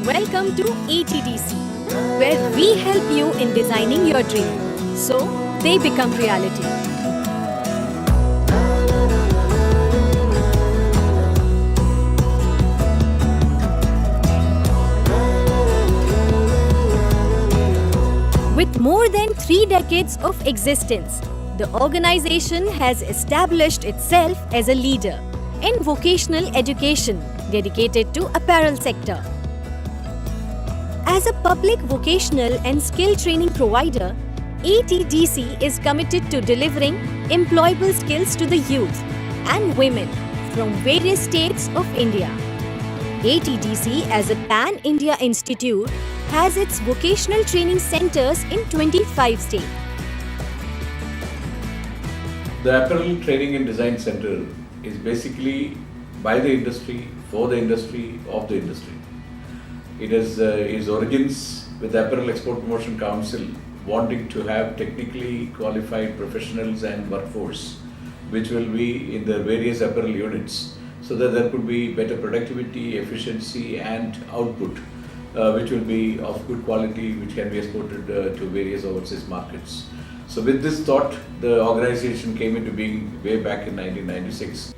Welcome to ATDC, where we help you in designing your dream so they become reality. With more than 3 decades of existence, the organization has established itself as a leader in vocational education dedicated to apparel sector. As a public vocational and skill training provider, ATDC is committed to delivering employable skills to the youth and women from various states of India. ATDC as a pan-India institute has its vocational training centers in 25 states. The Apparel Training and Design Center is basically by the industry, for the industry, of the industry. It has its origins with the Apparel Export Promotion Council wanting to have technically qualified professionals and workforce which will be in the various apparel units so that there could be better productivity, efficiency and output which will be of good quality, which can be exported to various overseas markets. So with this thought, the organization came into being way back in 1996.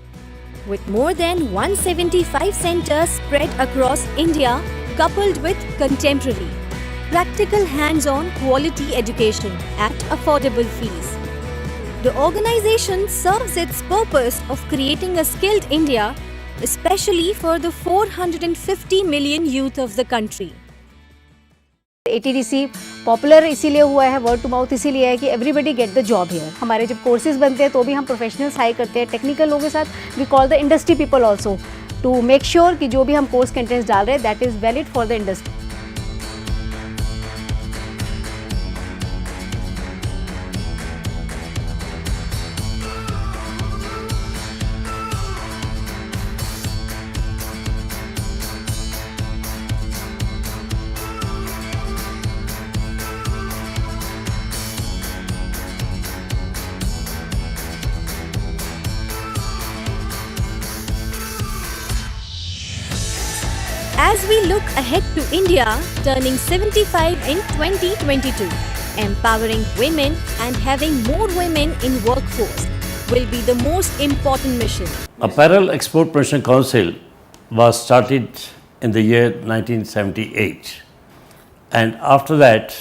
With more than 175 centers spread across India, coupled with contemporary, practical hands-on quality education at affordable fees. The organization serves its purpose of creating a skilled India, especially for the 450 million youth of the country. ATDC popular इसीलिए हुआ है, word to mouth इसीलिए है कि everybody get the job here. हमारे जब courses बनते हैं तो भी हम प्रोफेशनल्स हायर करते हैं, टेक्निकल लोगों के साथ we call the industry people also to make sure कि जो भी हम कोर्स कंटेंट्स डाल रहे हैं that is valid for the industry. As we look ahead to India turning 75 in 2022, empowering women and having more women in workforce will be the most important mission. Apparel Export Promotion Council was started in the year 1978, and after that,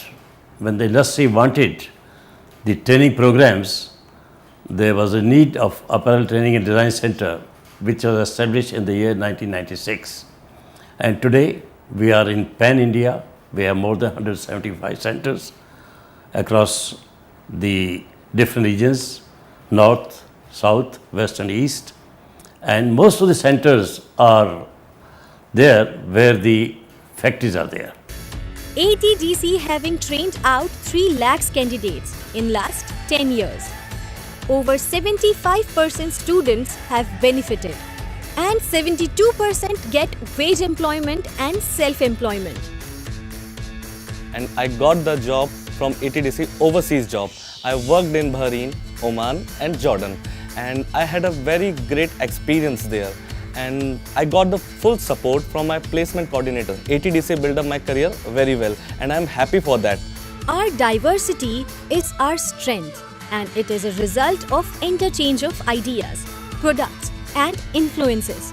when the industry wanted the training programs, there was a need of Apparel Training and Design Center, which was established in the year 1996. And today we are in Pan India. We have more than 175 centers across the different regions, north, south, west and east. And most of the centers are there where the factories are there. ATDC having trained out 3 lakhs candidates in last 10 years. Over 75% students have benefited, and 72% get wage employment and self-employment. And I got the job from ATDC overseas job. I worked in Bahrain, Oman and Jordan, and I had a very great experience there. And I got the full support from my placement coordinator. ATDC built up my career very well, and I'm happy for that. Our diversity is our strength, and it is a result of interchange of ideas, products and influences.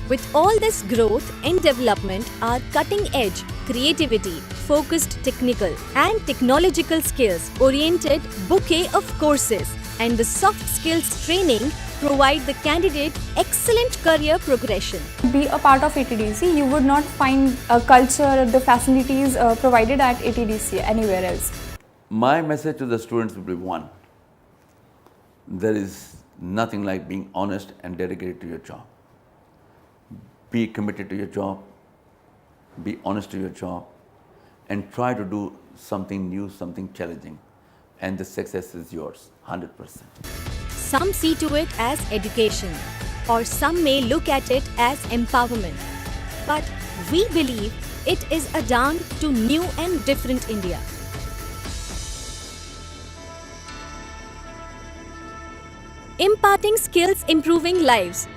With all this growth and development, our cutting-edge creativity, focused technical and technological skills oriented bouquet of courses and the soft skills training provide the candidate excellent career progression. Be a part of ATDC, you would not find a culture, the facilities provided at ATDC anywhere else. My message to the students will be one: there is nothing like being honest and dedicated to your job. Be committed to your job, be honest to your job, and try to do something new, something challenging, and the success is yours, 100%. Some see to it as education, or some may look at it as empowerment. But we believe it is a dawn to new and different India. Imparting skills, improving lives.